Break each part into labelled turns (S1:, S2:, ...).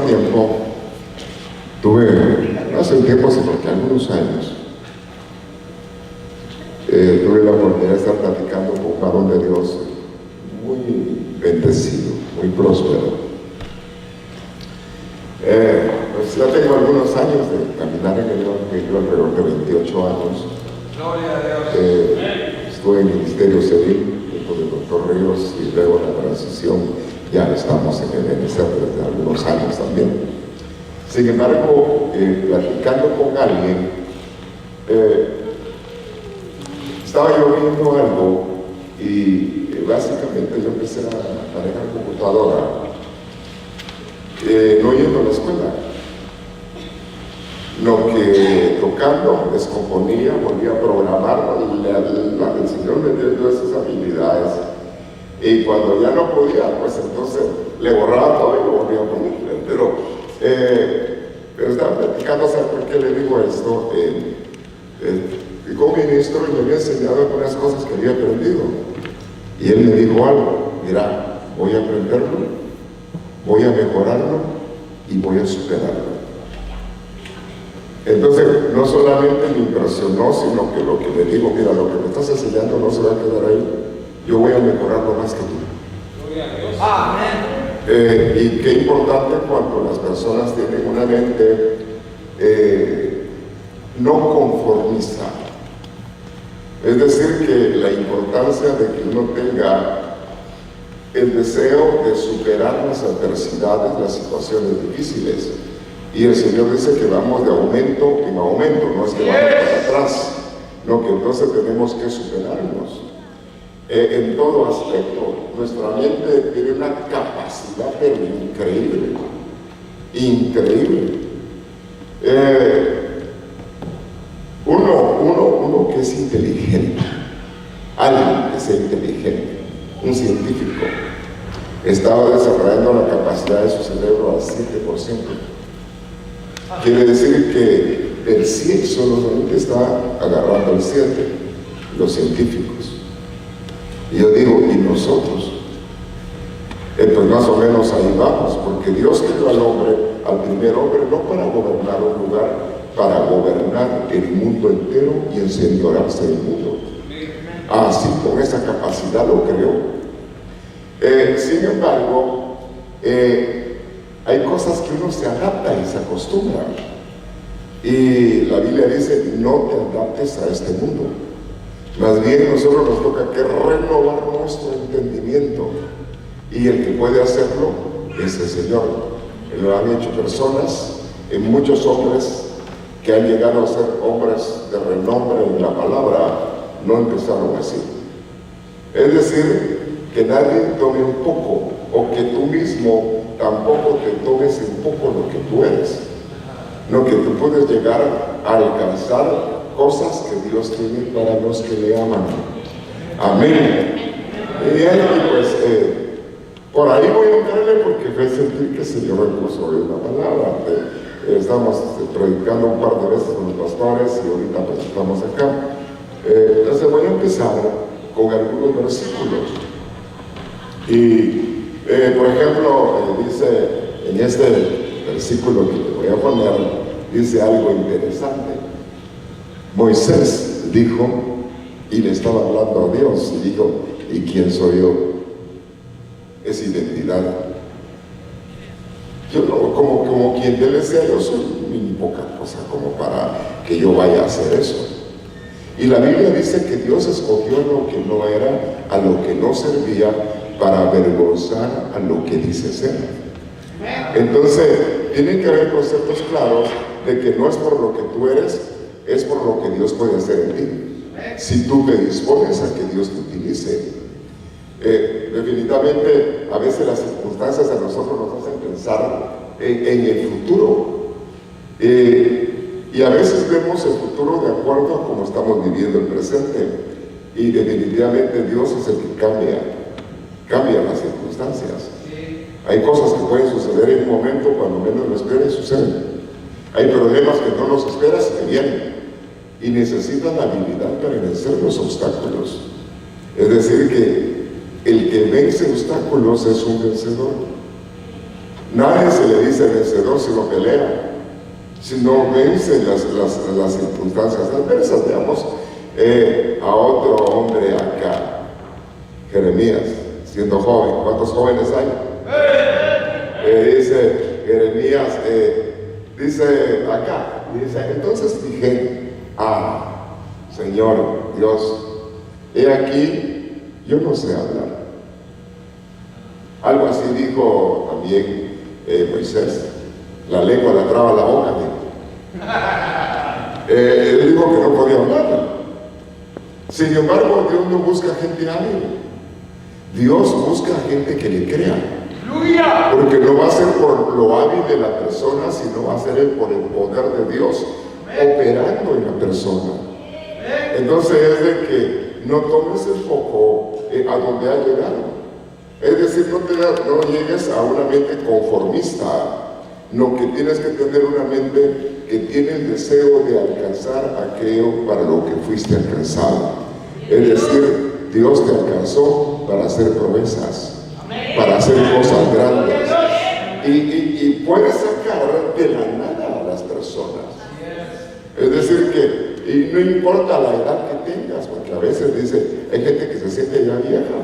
S1: tiempo, hace un tiempo, sino que algunos años, tuve la oportunidad de estar platicando con un varón de Dios muy bendecido, muy próspero. Pues ya tengo algunos años de caminar en el Evangelio, alrededor de 28 años.
S2: Gloria a Dios.
S1: Estuve en el Ministerio Civil, con el doctor Ríos, y luego la transición, ya estamos en el MNC desde algunos años también. Sin embargo, platicando con alguien, estaba yo viendo algo y básicamente yo empecé a manejar computadora, no yendo a la escuela, lo que tocando, descomponía, volvía a programar, el Señor me dio esas habilidades, y cuando ya no podía, pues entonces le borraba todo y lo volvía a poner. Pero estaba platicando, ¿sabes por qué le digo esto? Como ministro, y me había enseñado algunas cosas que había aprendido, y él me dijo algo: mira, voy a aprenderlo, voy a mejorarlo y voy a superarlo. Entonces, no solamente me impresionó, sino que lo que le digo: mira, lo que me estás enseñando no se va a quedar ahí, yo voy a mejorarlo más que tú.
S2: Gloria a Dios. Amén.
S1: Y qué importante cuando las personas tienen una mente no conformista. Es decir, que la importancia de que uno tenga el deseo de superar las adversidades, las situaciones difíciles. Y el Señor dice que vamos de aumento en aumento, no es que vamos para atrás, no, que entonces tenemos que superarnos. En todo aspecto, nuestra mente tiene una capacidad pero increíble, increíble. Uno que es inteligente, alguien que sea inteligente, un científico, estaba desarrollando la capacidad de su cerebro al 7%. Quiere decir que el 100 solamente está agarrando el 7, los científicos. Y yo digo, ¿y nosotros? Pues más o menos ahí vamos, porque Dios creó al hombre, al primer hombre, no para gobernar un lugar, para gobernar el mundo entero y enseñorearse del mundo. Así, con esa capacidad lo creó. Sin embargo, hay cosas que uno se adapta y se acostumbra. Y la Biblia dice: no te adaptes a este mundo. Más bien, nosotros nos toca que renovar nuestro entendimiento. Y el que puede hacerlo es el Señor. Lo han hecho personas, muchos hombres que han llegado a ser hombres de renombre en la palabra, no empezaron así. Es decir, que nadie tome un poco, o que tú mismo tampoco te tomes un poco lo que tú eres. No, que tú puedes llegar a alcanzar cosas que Dios tiene para los que le aman. Amén. Y pues, por ahí voy a entrarle, porque fue sentir que el Señor me puso hoy una palabra. Estamos predicando un par de veces con los pastores y ahorita pues estamos acá. Entonces voy a empezar con algunos versículos. Y, por ejemplo, dice en este versículo que te voy a poner, dice algo interesante. Moisés dijo, y le estaba hablando a Dios, y dijo: ¿y quién soy yo? Es identidad. Yo no, como quien te decía, yo soy muy poca cosa como para que yo vaya a hacer eso. Y la Biblia dice que Dios escogió lo que no era, a lo que no servía, para avergonzar a lo que dice ser. Entonces, tiene que haber conceptos claros de que no es por lo que tú eres, es por lo que Dios puede hacer en ti. Si tú te dispones a que Dios te utilice. Definitivamente, a veces las circunstancias a nosotros nos hacen pensar en el futuro. Y a veces vemos el futuro de acuerdo a cómo estamos viviendo el presente. Y definitivamente Dios es el que cambia las circunstancias. Hay cosas que pueden suceder en un momento, cuando menos lo esperes, suceden. Hay problemas que no los esperas y que vienen. Y necesitan la habilidad para vencer los obstáculos. Es decir, que el que vence obstáculos es un vencedor. Nadie se le dice vencedor si no pelea, si no vence las circunstancias adversas. Veamos a otro hombre acá, Jeremías, siendo joven. ¿Cuántos jóvenes hay? Dice Jeremías, dice acá, dice, entonces dije, Señor Dios, he aquí, yo no sé hablar. Algo así dijo también Moisés, la lengua la traba la boca. Él dijo que no podía hablar. Sin embargo, Dios no busca gente hábil. Dios busca gente que le crea. Porque no va a ser por lo hábil de la persona, sino va a ser por el poder de Dios operando en la persona. Entonces es de que no tomes el foco a donde ha llegado. Es decir, no llegues a una mente conformista, no, que tienes que tener una mente que tiene el deseo de alcanzar aquello para lo que fuiste alcanzado. Es decir, Dios te alcanzó para hacer promesas, para hacer cosas grandes. Y puedes sacar de la nada a las personas. Es decir, que y no importa la edad que tengas, porque a veces dice, hay gente que se siente ya vieja.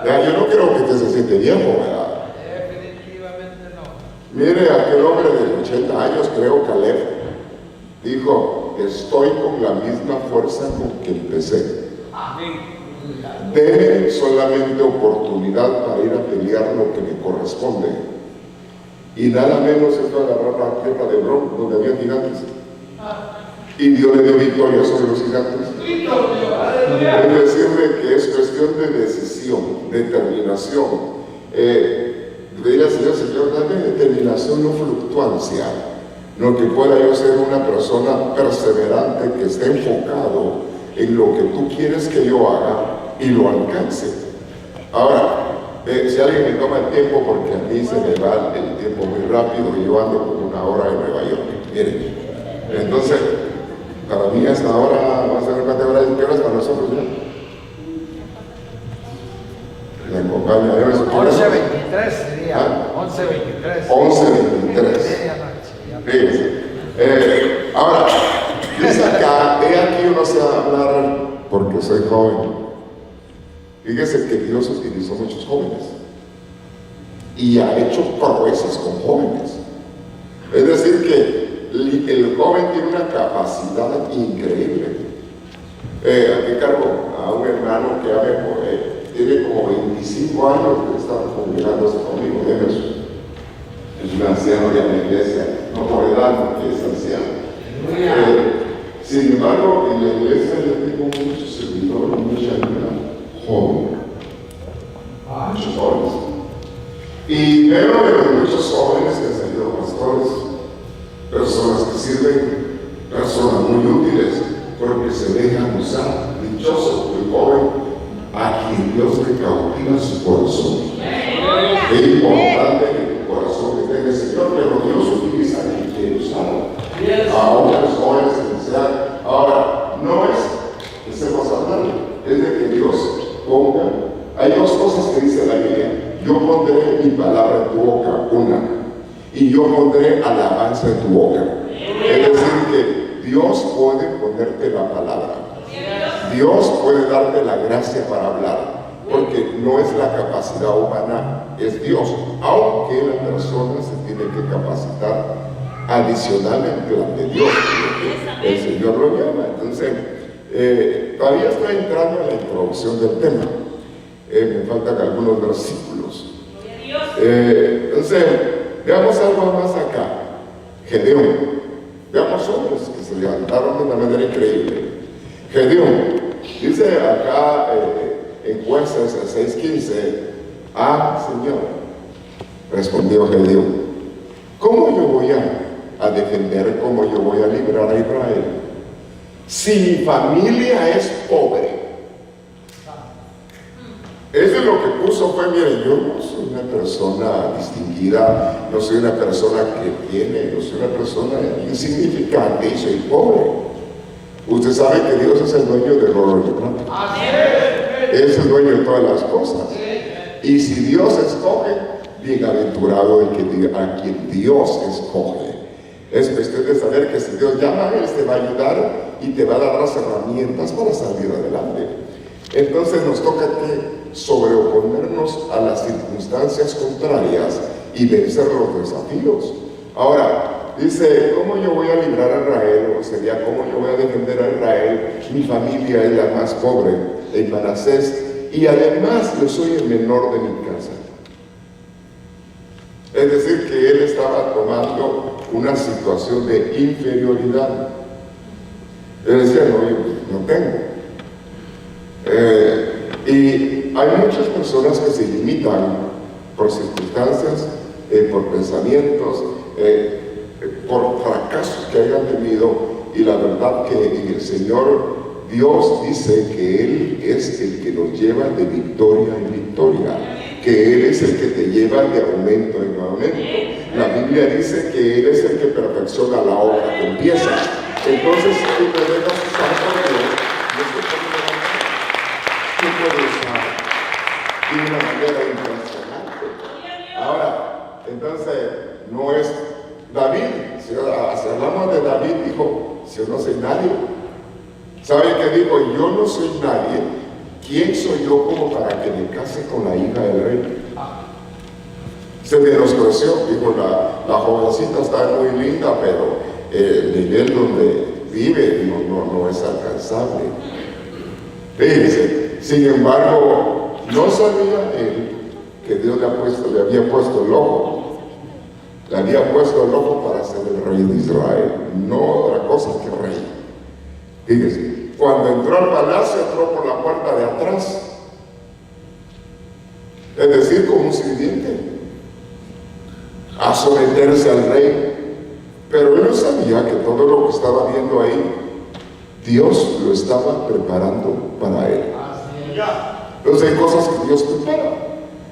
S1: Yo no quiero que se siente viejo, ¿verdad?
S2: Definitivamente no.
S1: Mire, aquel hombre de 80 años, creo, Caleb, dijo, estoy con la misma fuerza con que empecé. Denme solamente oportunidad para ir a pelear lo que me corresponde. Y nada menos esto agarrar la tierra de Hebrón, donde había gigantes. Y Dios le dio victoria sobre los gigantes. Es decirle que es cuestión de decisión, determinación. Pedirle al Señor, dame determinación, no fluctuancia. No, que pueda yo ser una persona perseverante, que esté enfocado en lo que tú quieres que yo haga y lo alcance. Ahora, si alguien me toma el tiempo, porque a mí se me va el tiempo muy rápido, y yo ando como 1 hora en Nueva York. Miren, entonces, para mí hasta ahora va a ser una categoría de horas para nosotros ya. La compañía de
S2: 11:23 sería. 11:23.
S1: 11:23. Fíjense. Ahora, dice acá, he aquí yo no sé hablar porque soy joven. Fíjese que Dios utilizó muchos jóvenes y ha hecho proezas con jóvenes. Es decir, que el joven tiene una capacidad increíble. Aquí cargo a un hermano que tiene como 25 años que está congregándose conmigo, Emerson. Es un anciano de la iglesia, no por edad, porque es anciano. Sin embargo, en la iglesia yo tengo muchos servidores, mucha ayuda joven, muchos jóvenes. Y veo de muchos jóvenes que han salido pastores, personas que sirven, personas muy útiles, porque se dejan usar. Dichoso el joven a quien Dios le cautiva su corazón. Es importante que tu corazón esté en el Señor, pero Dios utiliza a quien quiere usar. A hombres jóvenes que sean. Ahora, no es que sepas hablar, es de que Dios ponga. Hay 2 cosas que dice la Biblia: yo pondré mi palabra en tu boca, una, y yo pondré alabanza en tu boca. Es decir, que Dios puede ponerte la palabra, Dios puede darte la gracia para hablar, porque no es la capacidad humana, es Dios, aunque la persona se tiene que capacitar adicionalmente ante Dios, el Señor lo llama. Entonces, todavía estoy entrando en la introducción del tema. Me faltan algunos versículos. Entonces, veamos algo más acá. Gedeón. Veamos hombres que se levantaron de una manera increíble. Gedeón. Dice acá en Jueces 6:15: Señor, respondió Gedeón, ¿cómo yo voy a defender, cómo yo voy a librar a Israel si mi familia es pobre? Eso es lo que puso fue: mire, yo no soy una persona distinguida, no soy una persona que tiene, no soy una persona insignificante y soy pobre. Usted sabe que Dios es el dueño del oro y del plata. Es el dueño de todas las cosas. Y si Dios escoge, bienaventurado a quien Dios escoge. Es cuestión de saber que si Dios llama, Él te va a ayudar y te va a dar las herramientas para salir adelante. Entonces nos toca que sobreoponernos a las circunstancias contrarias y vencer los desafíos. Ahora, dice, ¿cómo yo voy a librar a Israel? O sería, ¿cómo yo voy a defender a Israel? Mi familia es la más pobre en Manasés y además yo soy el menor de mi casa. Es decir, que él estaba tomando una situación de inferioridad. Él decía, no, yo no tengo. Y hay muchas personas que se limitan por circunstancias, por pensamientos, por fracasos que hayan tenido, y la verdad que en el Señor Dios dice que Él es el que nos lleva de victoria en victoria, que Él es el que te lleva de aumento en aumento. La Biblia dice que Él es el que perfecciona la obra que empieza. Entonces, si tú te dejas usar por Dios, tú puedes usar de una manera impresionante. Ahora, entonces, no es David. Si hablamos de David, dijo, si yo no soy nadie. ¿Sabe qué dijo? Yo no soy nadie. ¿Quién soy yo como para que me case con la hija del rey? Se menospreció, dijo, la jovencita está muy linda, pero el nivel donde vive no es alcanzable. Fíjense, sin embargo, no sabía él que Dios le había puesto el ojo. Le había puesto el ojo para ser el rey de Israel, no otra cosa que rey. Fíjense, cuando entró al palacio, entró por la puerta de atrás, es decir, como un sirviente, a someterse al rey. Pero él no sabía que todo lo que estaba viendo ahí, Dios lo estaba preparando para él. Entonces hay cosas que Dios prepara.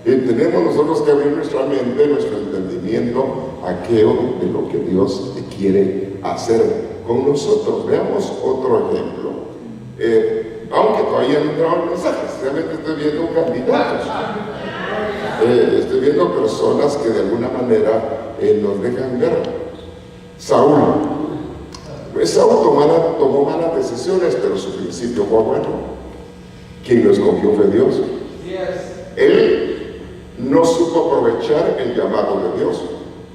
S1: Y tenemos nosotros que abrir nuestra mente, nuestro entendimiento, a aquello de lo que Dios quiere hacer con nosotros. Veamos otro ejemplo. Aunque todavía no entraba el mensaje, realmente estoy viendo candidatos. Estoy viendo personas que de alguna manera nos dejan ver. Saúl tomó malas decisiones, pero su principio fue bueno. Quien lo escogió fue Dios. Él no supo aprovechar el llamado de Dios,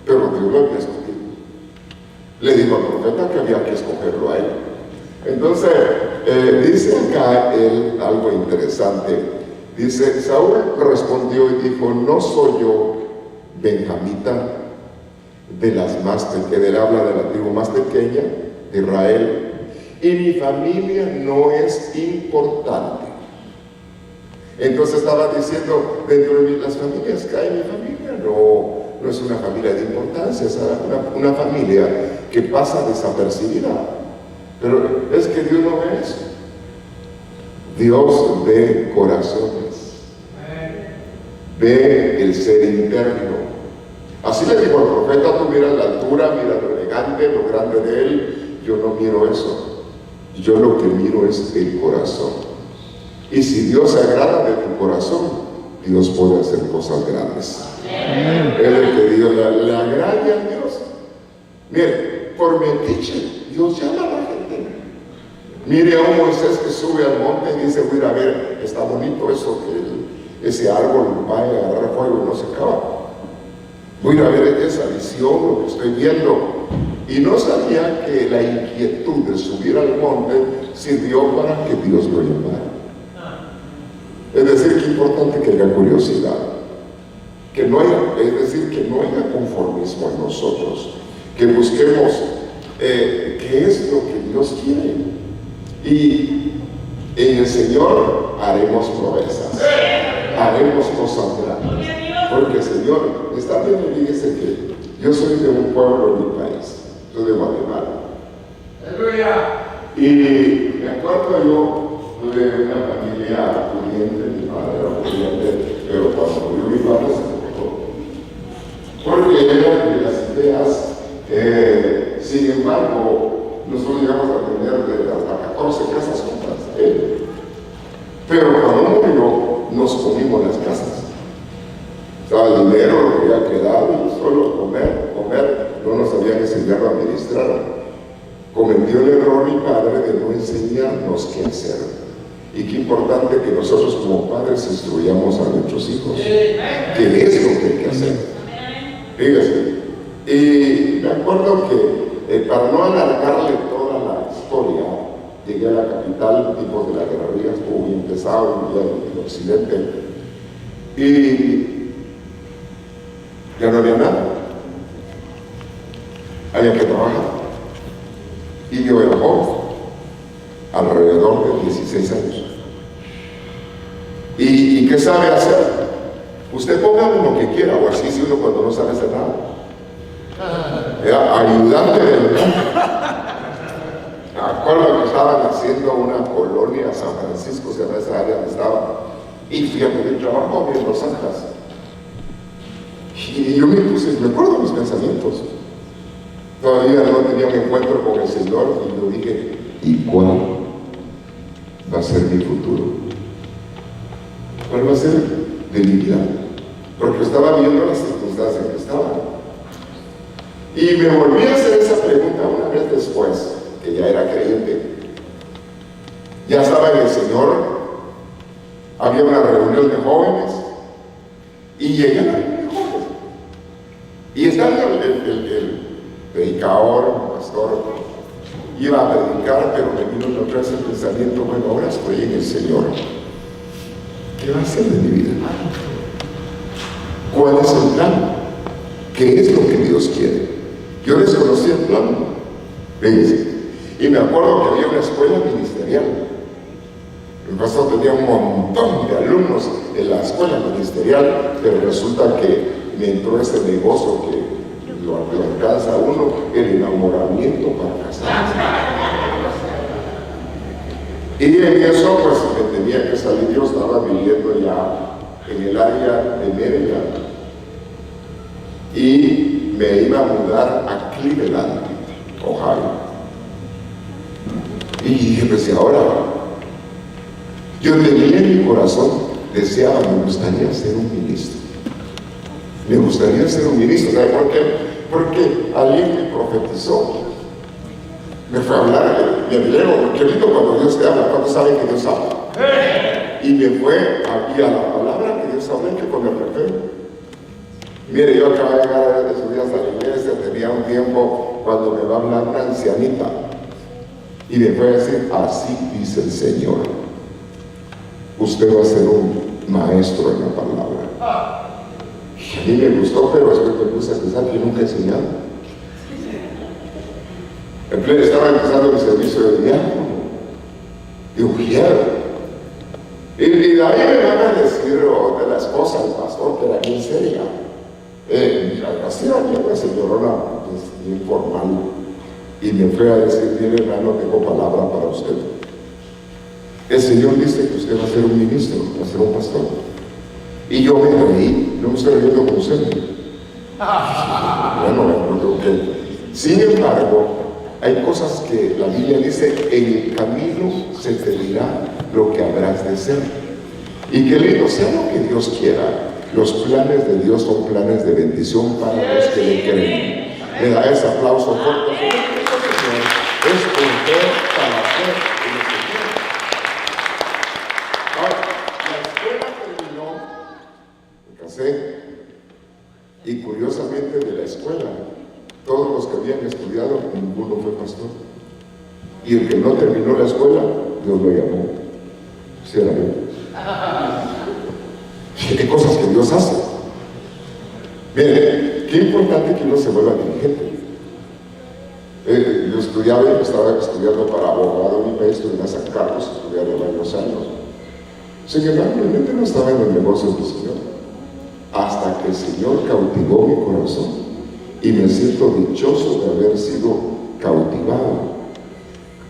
S1: pero Dios lo había escogido. Le dijo al profeta que había que escogerlo a él. Entonces, dice acá él algo interesante. Dice, Saúl respondió y dijo, no soy yo benjamita, él habla de la tribu más pequeña de Israel, y mi familia no es importante. Entonces estaba diciendo, dentro de las familias que hay, mi familia no es una familia de importancia, es una familia que pasa desapercibida. Pero es que Dios no ve eso. Dios ve corazones, ve el ser interno. Así le dijo al profeta, tú miras la altura, mira lo elegante, lo grande de él. Yo no miro eso. Yo lo que miro es el corazón. Y si Dios se agrada de tu corazón, Dios puede hacer cosas grandes. Es el que Dios le agrade a Dios. Mire, por metiche, Dios llama a la gente. Mire a un Moisés que sube al monte y dice, voy a ver, está bonito eso, que ese árbol va a agarrar fuego y no se acaba. Voy a ver esa visión, lo que estoy viendo. Y no sabía que la inquietud de subir al monte sirvió para que Dios lo llamara. Es decir, que es importante que haya curiosidad, es decir, que no haya conformismo en nosotros, que busquemos qué es lo que Dios quiere. Y en el Señor haremos proezas, haremos cosas grandes, porque el Señor está bien. Fíjese que yo soy de un pueblo en mi país, soy de Guatemala. Y me acuerdo yo de una familia pudiente, mi padre era pudiente, pero cuando murió mi padre se cortó, porque era de las ideas. Sin embargo, nosotros llegamos a tener hasta 14 casas juntas, pero cuando murió nos comimos las casas. O sea, el dinero, ministraron. Cometió el error mi padre de no enseñarnos qué hacer. Y qué importante que nosotros como padres instruyamos a nuestros hijos qué es lo que hay que hacer. Fíjese. Y me acuerdo que para no alargarle toda la historia, llegué a la capital, tipos de la Guerra Fría, estuvo bien pesado, un día en el occidente, y ya no había nada. Había que trabajar. Y yo era joven, alrededor de 16 años. ¿Y qué sabe hacer? Usted póngale lo que quiera, o así dice uno cuando no sabe hacer nada. Ayudante del campo. Me acuerdo que estaban haciendo una colonia, San Francisco, se llama esa área donde estaba, y fui a pedir trabajo en Los Ángeles. Y yo me acuerdo de mis pensamientos. Todavía no tenía un encuentro con el Señor, y yo dije, ¿y cuál va a ser mi futuro? ¿Cuál va a ser de mi vida? Porque estaba viendo las circunstancias en que estaba. Y me volví a hacer esa pregunta una vez después, que ya era creyente. Ya estaba en el Señor, había una reunión de jóvenes, y llegué a la reunión de jóvenes. Y estaba el predicador, el pastor, iba a predicar, pero me vino otra vez el pensamiento, bueno, ahora estoy en el Señor. ¿Qué va a hacer de mi vida? ¿Cuál es el plan? ¿Qué es lo que Dios quiere? Yo desconocí el plan. Fíjense. Y me acuerdo que había una escuela ministerial. El pastor tenía un montón de alumnos en la escuela ministerial, pero resulta que me entró este negocio que lo alcanza a uno, el enamoramiento para casarse. Y en eso pues me tenía que salir. Yo estaba viviendo ya en el área de Maryland y me iba a mudar a Cleveland, Ohio. Y dije, pues ahora yo tenía en mi corazón, deseaba, me gustaría ser un ministro. Me gustaría ser un ministro. ¿Sabe por qué? Porque alguien me profetizó. Me fue a hablar, me dijeron, qué lindo cuando Dios te habla, ¿cuántos saben que Dios habla? Y me fue aquí a la palabra que Dios habla, que con el refrén. Mire, yo acabo de llegar de esos días a la iglesia, tenía un tiempo cuando me va a hablar una ancianita. Y me fue a decir, así dice el Señor. Usted va a ser un maestro en la palabra. Y a mí me gustó, pero después me puse a pensar que nunca he enseñado. Estaba empezando mi servicio de diácono. Digo, y de ahí me van a decir de la esposa del pastor, que era bien seria. Así era una señorona pues, bien formal. Y me fue a decir, mire hermano, tengo palabra para usted. El Señor dice que usted va a ser un ministro, va a ser un pastor. Y yo me reí, no me estoy riendo con usted. Bueno, creo que. Sin embargo, hay cosas que la Biblia dice, en el camino se te dirá lo que habrás de ser. Y que lindo, sea lo que Dios quiera. Los planes de Dios son planes de bendición para los que le creen. Le da ese aplauso fuerte. Es poder para hacer en el Señor. Ahora, la escuela terminó, me casé, y curiosamente de la escuela, todos los que habían estudiado, ninguno fue pastor. Y el que no terminó la escuela, Dios lo llamó. Sí, era yo. Qué cosas que Dios hace. Miren, qué importante que uno se vuelva dirigente. Yo estaba estudiando para abogado en mi país, estuve en San Carlos, estudié varios años. Sin embargo, realmente no estaba en los negocios del Señor. Hasta que el Señor cautivó mi corazón. Y me siento dichoso de haber sido cautivado.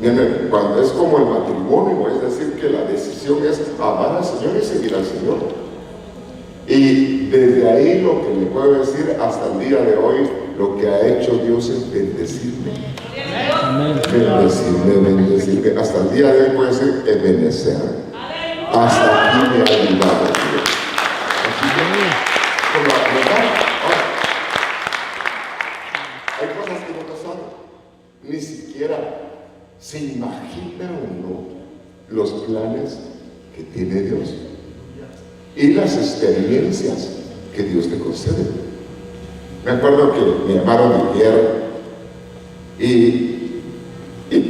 S1: Miren, cuando es como el matrimonio, es decir, que la decisión es amar al Señor y seguir al Señor. Y desde ahí lo que le puedo decir hasta el día de hoy, lo que ha hecho Dios es bendecirme. Bendecirme. Hasta el día de hoy puedo decir envenecer. Hasta aquí me ha ayudado Dios. Hay cosas que no pasaron. ni siquiera se imagina uno los planes que tiene Dios y las experiencias que Dios te concede. Me acuerdo que me llamaron de guerra y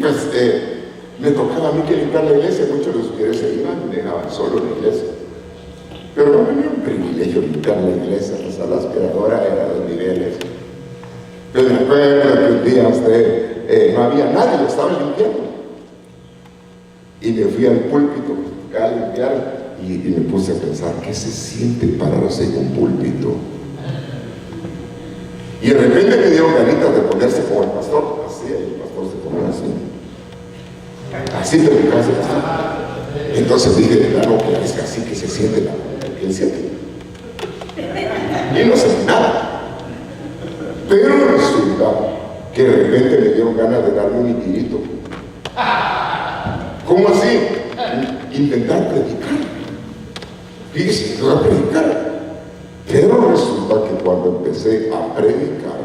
S1: pues me tocaba a mí que limpiar la iglesia. Muchos de los mujeres se iban y me dejaban solo en la iglesia. Pero no tenía un privilegio limpiar la iglesia, la sala aspiradora era de niveles. Pero me acuerdo que un día no había nadie, lo estaban limpiando. Y me fui al púlpito a limpiar y me puse a pensar, ¿qué se siente pararse en un púlpito? Y de repente me dieron ganitas de ponerse como el pastor, así, el pastor se ponía así predicarse. Entonces dije, claro, que es así que se siente que él siente. Y no sé nada. Pero resulta que de repente me dieron ganas de darle un tirito. ¿Cómo así? Intentar predicar. Fíjese, yo voy a predicar. Pero resulta que cuando empecé a predicar,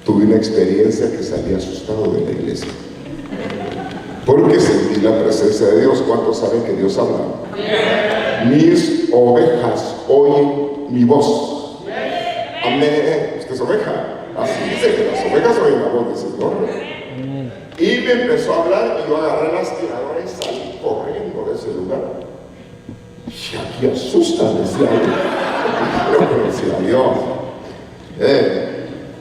S1: tuve una experiencia que salí asustado de la iglesia. Porque sentí la presencia de Dios. ¿Cuántos saben que Dios habla? Mis ovejas oyen mi voz. Amén. Usted es oveja. Así dice que las ovejas oyen la voz del Señor. Y me empezó a hablar y yo agarré la aspiradora y salí corriendo de ese lugar. Y aquí asusta, decía yo. Pero conocía a Dios.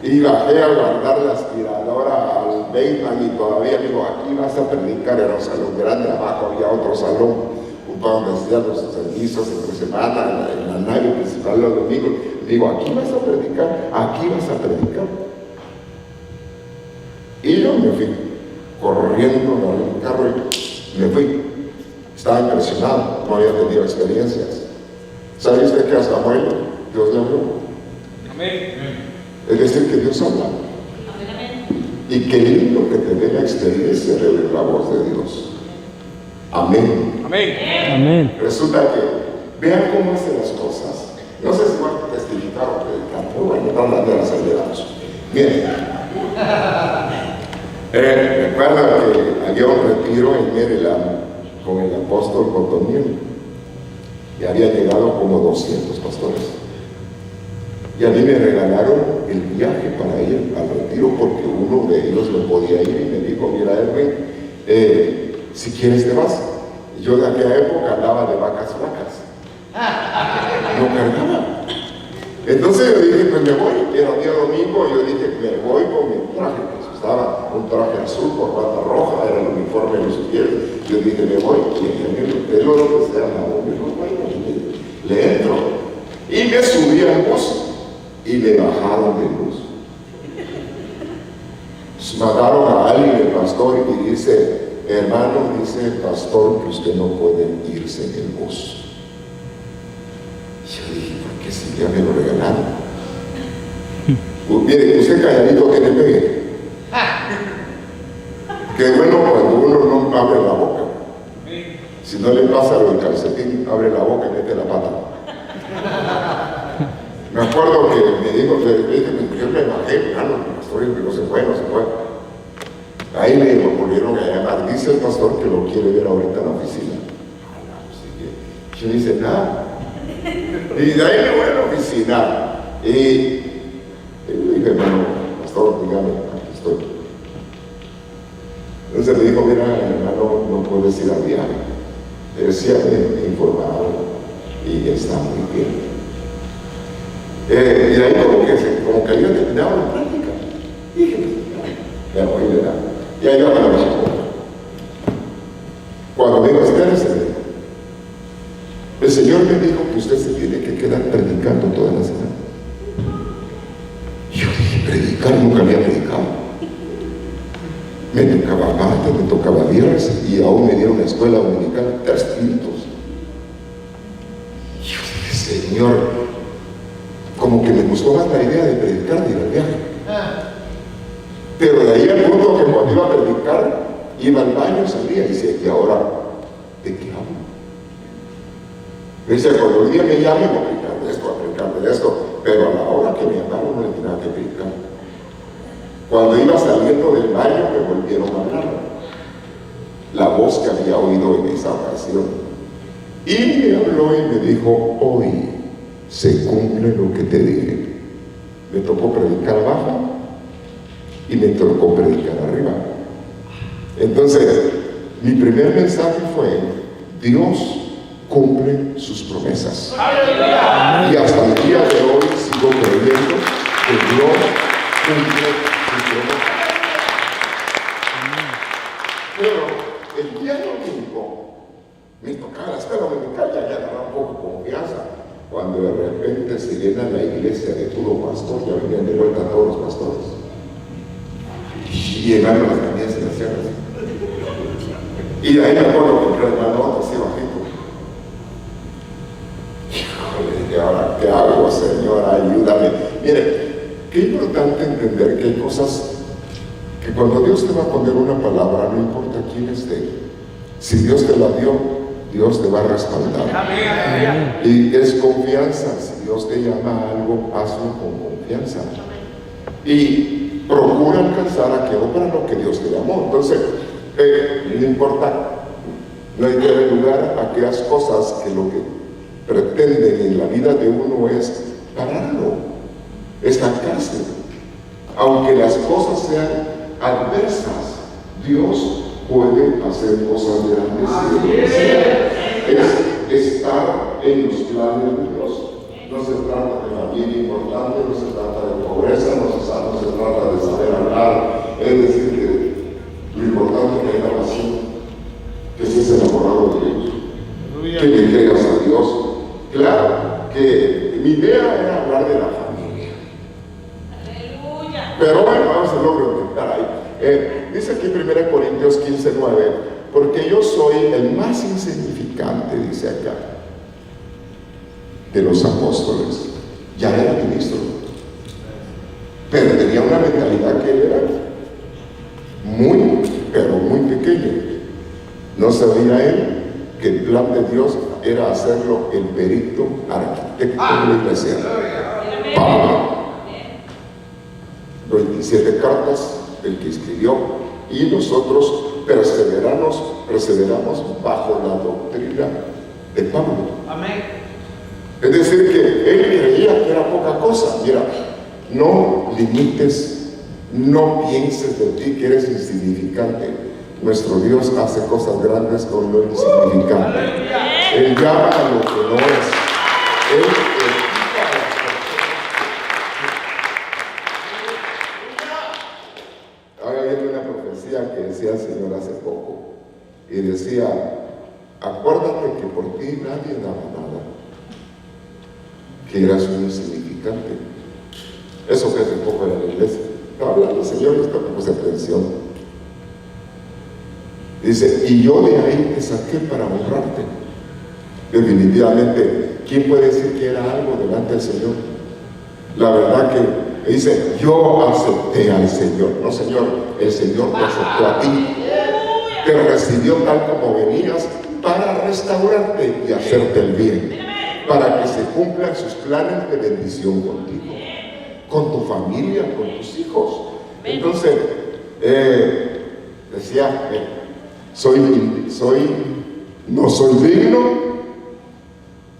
S1: Y bajé a guardar la aspiradora al basement y todavía digo, aquí vas a predicar. Era un salón grande, abajo había otro salón, donde hacían los servicios entre semana, en la nave principal los domingos. Digo, aquí vas a predicar, aquí vas a predicar. Y yo me fui corriendo en el carro y me fui. Estaba impresionado, no había tenido experiencias. ¿Sabe usted que a Samuel Dios le habló?
S2: Amén.
S1: Es decir, que Dios habla. Y qué lindo que te dé la experiencia de oír la voz de Dios. Amén.
S2: Amén.
S3: Amén.
S1: Resulta que vean cómo hace las cosas. No sé si van a testificar o predicar, pero bueno, están dando las ayudas. Miren, recuerda que había un retiro en Maryland con el apóstol Cotoniel y había llegado como 200 pastores. Y a mí me regalaron el viaje para ir al retiro porque uno de ellos no podía ir y me dijo, mira Edwin, si quieres te vas. Y yo de aquella época andaba de vacas flacas. No cargaba. Entonces yo dije, pues me voy. Era día domingo y yo dije, me voy con mi traje. Pues estaba un traje azul, corbata roja, era el uniforme de los superiores. Yo dije, me voy. Y en el pelo lo que sea, le entro. Y me subí al bus. Y me bajaron de luz. Mandaron a alguien, el pastor, y dice, hermano, dice el pastor que usted no puede irse en el bus. Y yo dije, ¿por qué si ya me lo regalaron? Mire, usted calladito tiene pegue. Qué bueno cuando uno no abre la boca. Si no le pasa lo del calcetín, abre la boca y mete la pata. Me acuerdo que me dijo, yo me bajé, claro, el pastor no se fue. Ahí me volvieron a llamar, dice el pastor que lo quiere ver ahorita en la oficina. Yo dice, nada. Y de ahí me voy a la oficina. Y le dije, hermano, pastor, dígame, aquí estoy. Entonces le dijo, mira, hermano, no puedes ir al viaje. Sí, me informaron y está muy bien. Y ahí como que yo terminaba la práctica. Dije, ya voy, ¿verdad? Y ahí va la cosa. Cuando digo, espérese, el Señor me dijo que usted se tiene que quedar predicando toda la semana. Y yo dije, predicar, nunca había predicado. Me tocaba martes, me tocaba viernes y aún me dieron una escuela dominical 3 quintos. Y yo dije, Señor, como que me gustó más la idea de predicar y ir al viaje. Pero de ahí al punto que cuando iba a predicar, iba al baño, salía y decía, ¿y ahora de qué hablo? Me dice, cuando el día me llame, voy a predicar de esto, pero a la hora que me llamaron no le tenía que predicar. Cuando iba saliendo del baño me volvieron a hablar, la voz que había oído en esa ocasión. Y me habló y me dijo: hoy se cumple lo que te dije. Me tocó predicar abajo y me tocó predicar arriba. Entonces, mi primer mensaje fue: Dios cumple sus promesas. Y hasta el día de hoy sigo creyendo que Dios cumple sus promesas. Pero el día domingo me tocaba la escuela dominical, ya agarraba un poco de confianza. Cuando de repente se llena la iglesia de puro pastor, ya venían de vuelta todos los pastores. Y llegaron las camiones y las sierras. Y de ahí me acuerdo que entré hermano así bajito. Híjole, ¿y ahora qué hago, Señor? Ayúdame. Mire, qué importante entender que hay cosas que cuando Dios te va a poner una palabra, no importa quién esté, si Dios te la dio, Dios te va a respaldar. Y es confianza. Si Dios te llama a algo, hazlo con confianza. Y procura alcanzar aquello para lo que Dios te llamó. Entonces, no importa, no hay que dar lugar a aquellas cosas que lo que pretenden en la vida de uno es pararlo, estancarse. Aunque las cosas sean adversas, Dios puede hacer cosas grandes. Es estar en los planes de Dios. No se trata de familia importante, no se trata de pobreza, no se trata de saber hablar. Es decir, que lo importante es que haya pasión, que estés enamorado de Dios, que le creas a Dios. Claro que mi idea era hablar de la familia. Pero bueno, vamos a lograr intentar ahí. Dice aquí 1 Corintios 15:9, porque yo soy el más insignificante, dice acá, de los apóstoles. Ya era ministro, pero tenía una mentalidad que él era pero muy pequeño. No sabía él que el plan de Dios era hacerlo el perito arquitecto de la iglesia. Pablo, 27 cartas el que escribió, y nosotros perseveramos bajo la doctrina de Pablo.
S2: Amén.
S1: Es decir, que él creía que era poca cosa. Mira, no limites, no pienses de ti que eres insignificante. Nuestro Dios hace cosas grandes con lo insignificante. Él llama a lo que no es. Él edifica a las personas. Ahora viene una profecía que decía el Señor hace poco, y decía: acuérdate que por ti nadie daba nada, que eras un insignificante. Eso que hace poco en la iglesia estaba hablando el Señor, y esto me puse atención. Dice: y yo de ahí te saqué para honrarte. Definitivamente, ¿quién puede decir que era algo delante del Señor? La verdad que dice: yo acepté al Señor. No, Señor, el Señor te aceptó a ti, te recibió tal como venías para restaurarte y hacerte el bien, para que se cumplan sus planes de bendición contigo, con tu familia, con tus hijos. Entonces, decía, no soy digno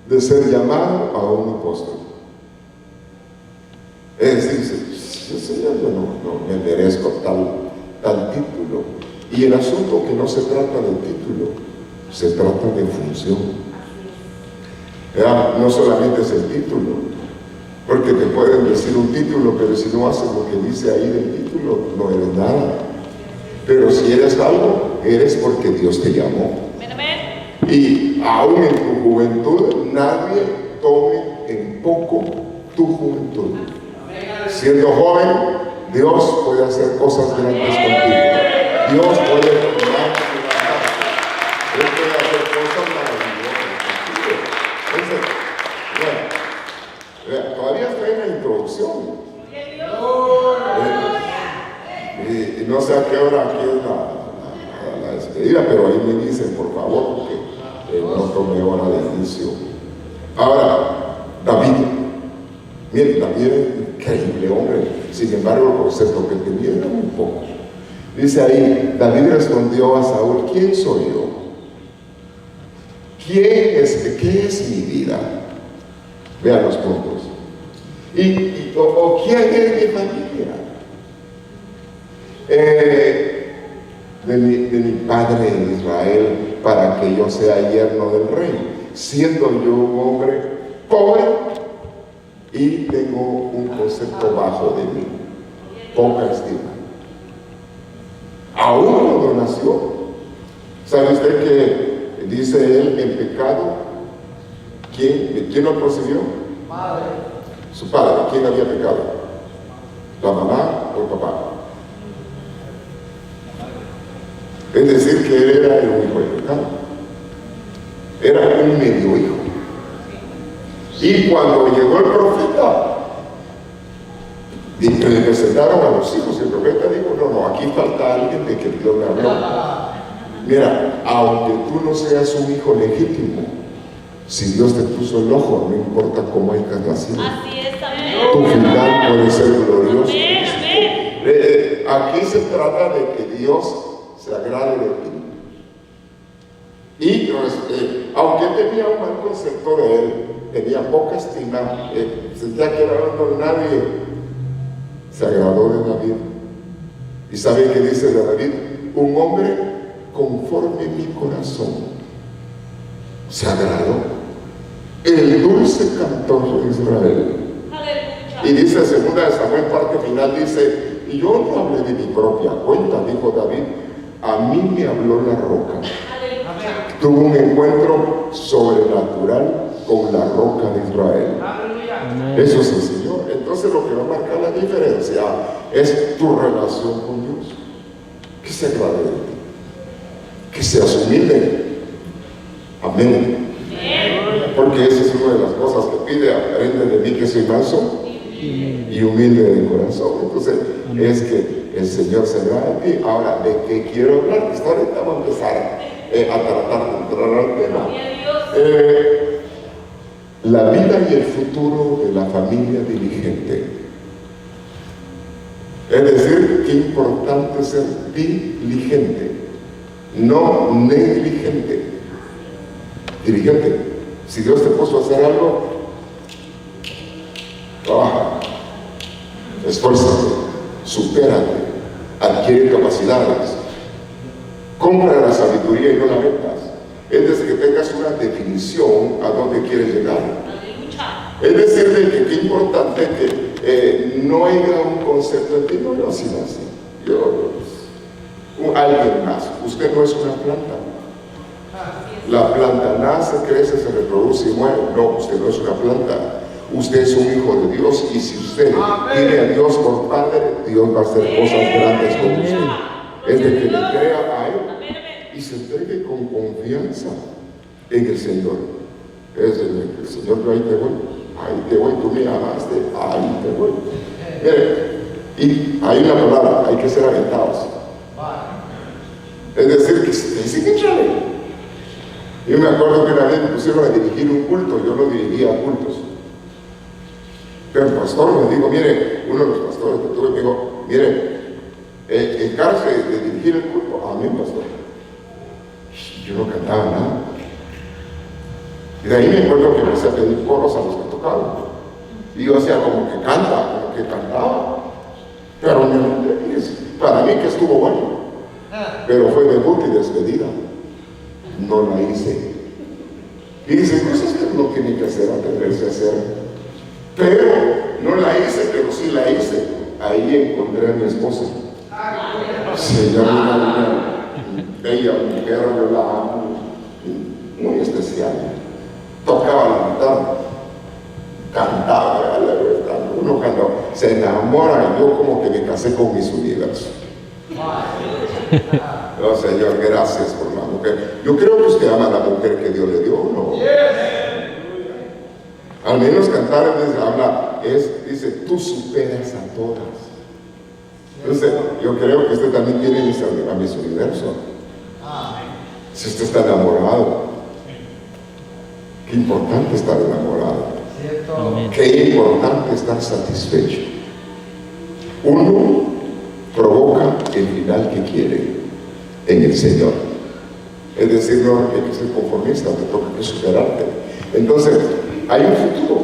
S1: de ser llamado a un apóstol. Es decir, Señor, yo no me merezco tal título. Y el asunto que no se trata del título, se trata de función. No solamente es el título, porque te pueden decir un título, pero si no haces lo que dice ahí del título, no eres nada. Pero si eres algo, eres porque Dios te llamó. Y aún en tu juventud, nadie tome en poco tu juventud. Siendo joven, Dios puede hacer cosas grandes contigo. Dios puede formarte, Él puede hacer cosas maravillosas contigo. Entonces, bueno, todavía estoy en la introducción. Y no sé a qué hora aquí es la despedida, pero ahí me dicen, por favor, porque no tomé hora de inicio. Ahora, David, Miren, también era un increíble hombre. Sin embargo, el concepto que tenía era muy poco. Dice ahí, David respondió a Saúl: ¿quién soy yo? ¿Qué es mi vida? Vean los puntos. ¿O quién es mi familia? De mi padre en Israel, para que yo sea yerno del rey, siendo yo un hombre pobre y tengo un concepto bajo de mí, poca estima. Aún cuando nació, ¿sabe usted que dice él en pecado? ¿Quién lo procedió? Su padre. ¿Quién había pecado? ¿La mamá o el papá? Es decir, que él era el hijo de pecado. Era un medio hijo. Y cuando llegó el profeta, y le presentaron a los hijos, el profeta dijo: no, aquí falta alguien de que Dios me habló. Mira, aunque tú no seas un hijo legítimo, si Dios te puso el ojo, no importa cómo hayas nacido.
S3: Así es, amén.
S1: Tu final puede ser glorioso.
S3: Amén, amén.
S1: Aquí se trata de que Dios se agrade de ti. Y aunque tenía un mal concepto de él, tenía poca estima, sentía que era un nadie, se agradó de David. ¿Y sabe qué dice de David? Un hombre conforme mi corazón. Se agradó. El dulce cantor de Israel.
S3: Aleluya.
S1: Y dice, segunda de Samuel, parte final, dice: y yo no hablé de mi propia cuenta, dijo David, a mí me habló la roca.
S3: Aleluya.
S1: Tuvo un encuentro sobrenatural con la roca de Israel.
S2: Aleluya.
S1: Eso es el Señor. Entonces lo que va a marcar la diferencia es tu relación con Dios. Que se agrade de ti, que seas humilde. Amén. Porque esa es una de las cosas que pide: aprende de mí que soy manso y humilde de corazón. Entonces es que el Señor se agrada de ti. Ahora, ¿de qué quiero hablar? Hasta ahorita vamos a empezar a tratar de entrar al tema. La vida y el futuro de la familia diligente. Es decir, qué importante ser diligente, no negligente. Diligente. Si Dios te puso a hacer algo, trabaja, esfuérzate, supérate, adquiere capacidades, compra la sabiduría y no la vendas. Es decir, que tengas una definición a dónde quieres llegar.
S3: Aleluya.
S1: Es decir, de que qué importante que no haya un concepto de ti. No, yo así nací. Alguien más. Usted no es una planta. La planta nace, crece, se reproduce y muere. No, usted no es una planta. Usted es un hijo de Dios, y si usted tiene a Dios por Padre, Dios va a hacer cosas grandes con usted. Es de que le crea a Él y se entregue con confianza en el Señor. Es el Señor: yo ahí te voy, tú me amaste, ahí te voy. Mire, y hay una palabra: hay que ser aventados. Es decir, que sí que chale. Yo me acuerdo que una vez me pusieron a dirigir un culto. Yo no dirigía cultos, pero el pastor me dijo: mire, uno de los pastores que tuve me dijo: mire, encarce de dirigir el culto. Amén, pastor. Yo no cantaba nada. Y de ahí me acuerdo que empecé a pedir coros a los que tocaban. Y yo hacía como que cantaba. Pero para mí que estuvo bueno. Pero fue debut y despedida. No la hice. Y dice: pues usted no tiene que hacer, atreverse a hacer. Pero no la hice, pero sí la hice. Ahí encontré a mi esposa. Se llama una bella mujer, yo la amo, muy especial. Tocaba la guitarra, cantaba, uno cuando se enamora, yo como que me casé con mis universos. Oh, Señor, gracias por la mujer. Yo creo que usted ama a la mujer que Dios le dio, ¿no? Al menos cantar dice: tú superas a todas. Entonces, yo creo que usted también tiene a mis universos. Si usted está enamorado, qué importante estar enamorado.
S4: Amén.
S1: Qué importante estar satisfecho. Uno provoca el final que quiere en el Señor. Es decir, no hay que ser conformista, te toca que superarte. Entonces, hay un futuro.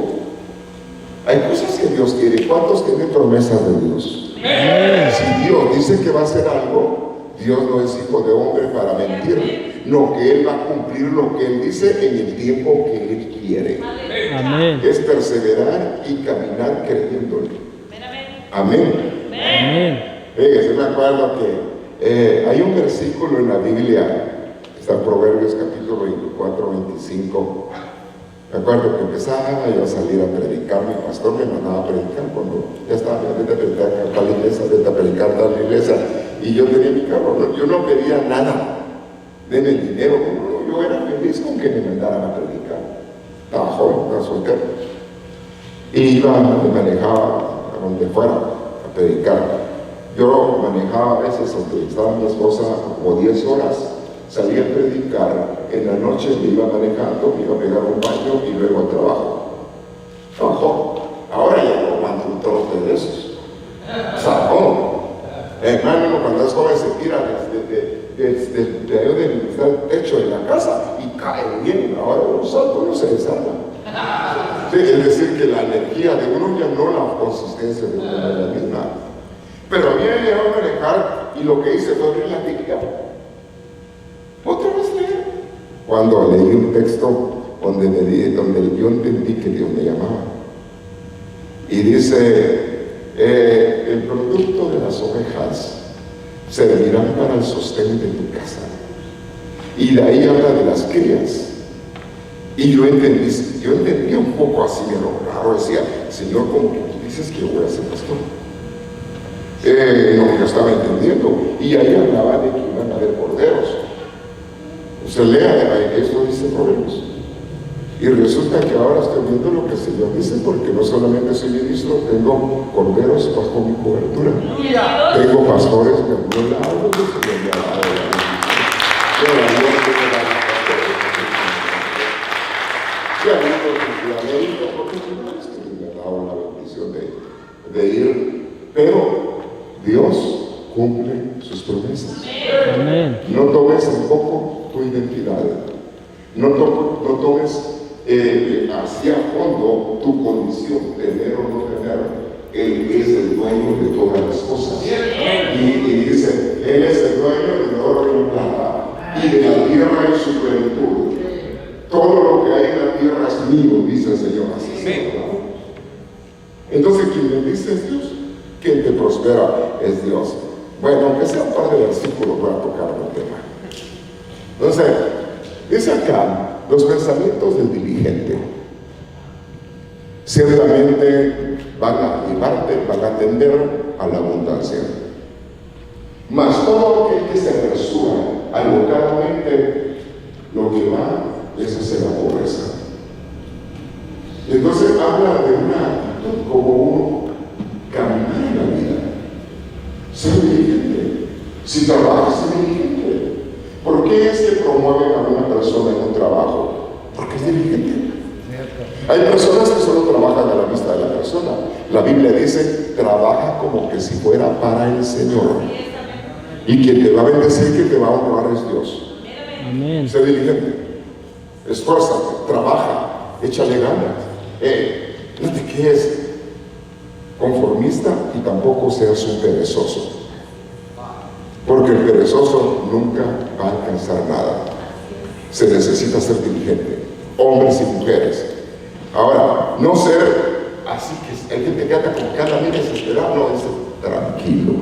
S1: Hay cosas que Dios quiere. ¿Cuántos tienen promesas de Dios? Si Dios dice que va a hacer algo, Dios no es hijo de hombre para mentir. No, que Él va a cumplir lo que Él dice en el tiempo que Él quiere.
S4: Amén.
S1: Es perseverar y caminar creyéndole. Amén.
S4: Amén.
S1: Yo me acuerdo que hay un versículo en la Biblia, está en Proverbios capítulo 24, 25. Me acuerdo que empezaba yo a salir a predicar, mi pastor me mandaba a predicar cuando ya estaba, vete a predicar a tal iglesia, vete a predicar a tal iglesia, y yo tenía mi carro, yo no pedía nada, denme el dinero, yo era feliz con que me mandaran a predicar. Estaba joven, estaba soltero, y iba, me manejaba a donde fuera a predicar. Yo manejaba a veces, donde estaba mi esposa, como 10 horas, salía a predicar, en la noche me iba manejando, me iba a pegar un baño y luego al trabajo. Trabajo. Ahora ya no mando un trote de esos. Sajón. Hermano, cuando es joven se tira del techo de la casa y cae bien. Ahora un salto no se desarma. Sí, es decir, que la energía de uno ya no la consistencia de uno es la misma. Pero a mí me llegó a manejar y lo que hice fue abrir la Biblia. Otra vez leer. Cuando leí un texto donde yo entendí que Dios me llamaba. Y dice, el producto de las ovejas servirán para el sostén de tu casa. Y de ahí habla de las crías. Y yo entendí un poco así de lo raro. Decía, Señor, como que tú dices que yo voy a ser pastor. No, yo estaba entendiendo. Y ahí hablaba de que iban a haber corderos. Usted lea, esto dice Proverbios. Y resulta que ahora estoy viendo lo que el Señor dice, porque no solamente soy ministro, tengo corderos bajo mi cobertura. Tengo pastores que no la hablo, que se me ha dado la bendición. Y a mí, porque la médica profesional es que me ha dado la bendición de ir. Pero Dios cumple sus promesas.
S4: Amén.
S1: No tomes en poco tu identidad. No tomes hacia fondo tu condición, tener o no tener. Él es el dueño de todas las cosas. Y dice, Él es el dueño del oro y la plata, y de la tierra en su plenitud. Todo lo que hay en la tierra es mío, dice el Señor. Así es, ¿verdad? Entonces, quien bendice es Dios, quien te prospera es Dios. Bueno, aunque sea un par de versículos, voy a tocar el tema. Entonces, dice acá, los pensamientos del diligente ciertamente van a llevarte, van a tender a la abundancia. Mas todo aquel que se apresura alocadamente, lo que va es hacia la pobreza. Entonces habla de una actitud como un caminar en la vida. Ser diligente. Si trabajas, ser diligente. ¿Por qué es que promueven a una persona en un trabajo? Porque es diligente. Hay personas que solo trabajan a la vista de la persona. La Biblia dice, trabaja como que si fuera para el Señor. Y quien te va a bendecir, quien te va a honrar es Dios.
S4: Amén.
S1: Sé diligente. Esfuérzate, trabaja, échale ganas. No te quedes conformista y tampoco seas un perezoso. Porque el perezoso nunca va a alcanzar nada. Se necesita ser diligente, hombres y mujeres. Ahora, no ser así que hay gente que anda con cada día desesperado, no, es tranquilo.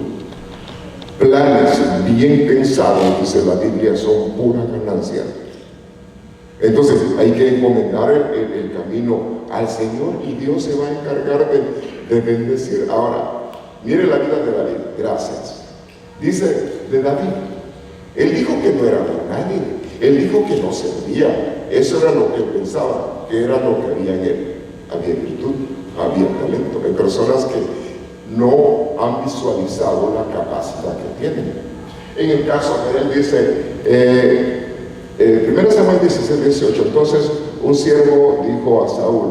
S1: Planes bien pensados, dice la Biblia, son pura ganancia. Entonces hay que encomendar el camino al Señor y Dios se va a encargar de bendecir. Ahora, mire la vida de David, gracias. Dice de David, él dijo que no era nadie, él dijo que no servía. Eso era lo que él pensaba, que era lo que había en él. Había virtud, había talento. Hay personas que no han visualizado la capacidad que tienen. En el caso de él dice, 1 Samuel 16, 18, entonces un siervo dijo a Saúl,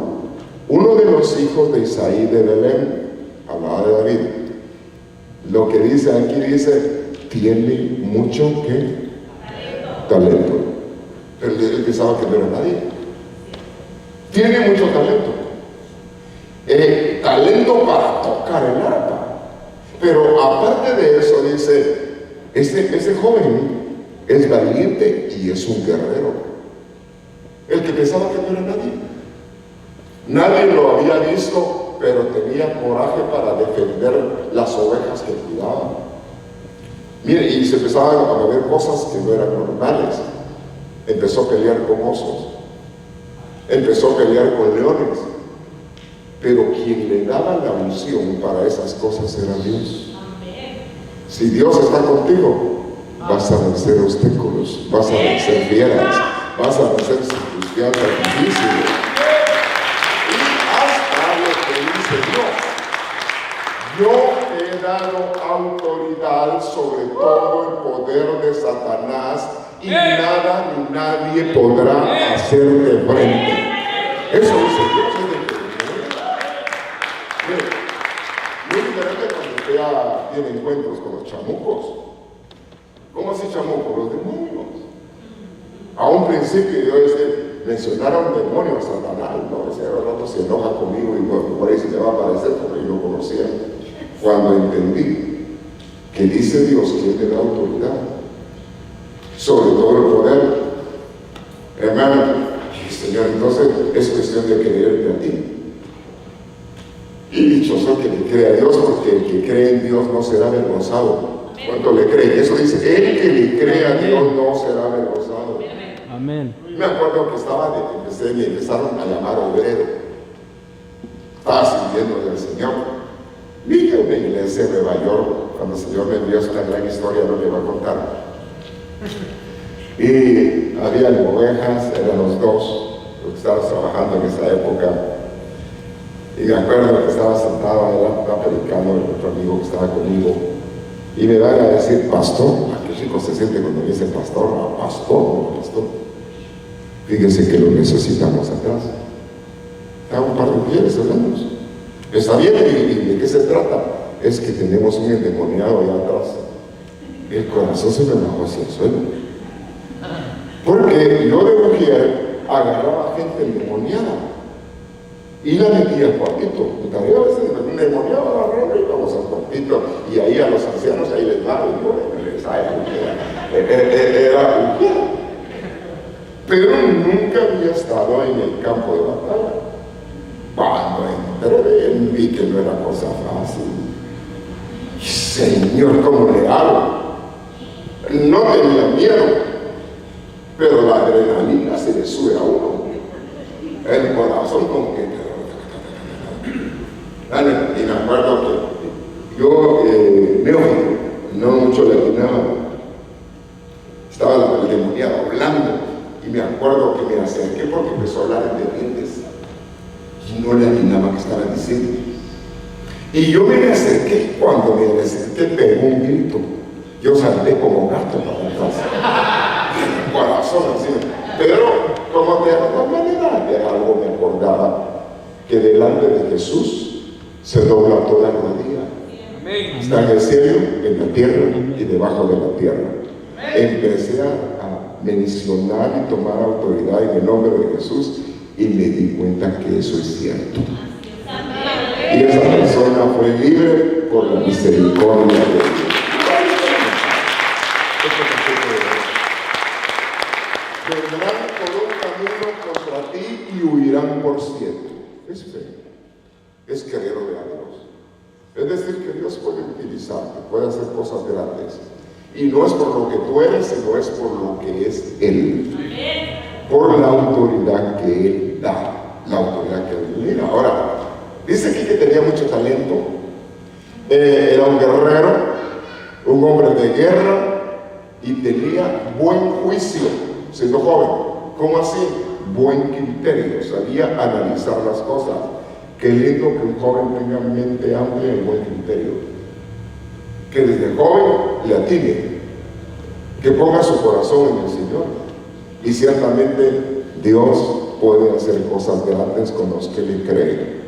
S1: Uno de los hijos de Isaí de Belén, hablaba de David, lo que dice aquí, dice, tiene mucho ¿qué? Talento. Pero él pensaba que no era nadie. Tiene mucho talento. Talento para tocar el arpa. Pero aparte de eso, dice, ese joven es valiente y es un guerrero. El que pensaba que no era nadie. Nadie lo había visto, pero tenía coraje para defender las ovejas que cuidaba. Mire, y se empezaban a ver cosas que no eran normales. Empezó a pelear con osos. Empezó a pelear con leones. Pero quien le daba la unción para esas cosas era Dios. Si Dios está contigo, vas a vencer obstáculos, vas a vencer fieras, vas a vencer circunstancias difíciles. Y hasta lo que dice Dios. Yo he dado autoridad sobre todo el poder de Satanás y nada ni nadie podrá hacerte frente. Eso dice Dios. Muy diferente cuando usted ya tiene encuentros con los chamucos. ¿Cómo así chamucos? Los demonios. A un principio yo mencionar a un demonio, a Satanás, no, ese rato se enoja conmigo y por ahí se me va a aparecer porque yo lo conocía. Cuando entendí que dice Dios que Él le da autoridad sobre todo el poder, hermano, Señor, entonces es cuestión de creerte a ti. Y dichoso que le cree a Dios, porque el que cree en Dios no será avergonzado. ¿Cuánto le cree? Eso dice, el que le cree a Dios no será avergonzado.
S4: Amén.
S1: Me acuerdo que me empezaron a llamar obrero. Estaba sirviendo al Señor. Vi que una iglesia en Nueva York, cuando el Señor me envió, es una gran historia, no le voy a contar. Y había ovejas, eran los dos, los que estábamos trabajando en esa época. Y me acuerdo que estaba sentado, estaba predicando el otro amigo que estaba conmigo. Y me van a decir, pastor, ¿a qué chico se siente cuando dice pastor? Ah, pastor, no, pastor. Fíjense que lo necesitamos atrás. Está un par de mujeres hablando. Está bien, ¿y de qué se trata? Es que tenemos un endemoniado allá atrás. El corazón se me bajó hacia el suelo. Porque yo de mujer agarraba gente endemoniada y la metía al cuartito. Y también a veces un endemoniado agarraba y vamos al cuartito. Y ahí a los ancianos ahí les va y yo les era un pero nunca había estado en el campo de batalla. Cuando entré, vi que no era cosa fácil. Señor, ¿cómo le hago? No tenía miedo, pero la adrenalina se le sube a uno. El corazón como que... Y me acuerdo que yo, no mucho le atinaba. Estaba la endemoniada hablando. Y me acuerdo que me acerqué porque empezó a hablar de dientes. Y no le atinaba que estaba diciendo. Y yo me acerqué, cuando me acerqué pegó un grito. Yo salté como gato para atrás. El corazón así. Pero como de alguna manera de algo me acordaba que delante de Jesús se dobla toda rodilla. Está en el cielo, en la tierra y debajo de la tierra. Empecé a mencionar y tomar autoridad en el nombre de Jesús y me di cuenta que eso es cierto. Y esa persona fue libre por la misericordia de Dios. Vendrán por un camino contra ti y huirán por 7. Es fe, es querer orar a Dios. Es decir, que Dios puede utilizarte, puede hacer cosas grandes. Y no es por lo que tú eres, sino es por lo que es Él. Por la autoridad que Él da. La autoridad que Él mira. Ahora, dice aquí que tenía mucho talento. Era un guerrero, un hombre de guerra y tenía buen juicio, siendo joven. ¿Cómo así? Buen criterio, sabía analizar las cosas. Qué lindo que un joven tenga mente amplia y buen criterio. Que desde joven le atine, que ponga su corazón en el Señor. Y ciertamente Dios puede hacer cosas grandes con los que le creen.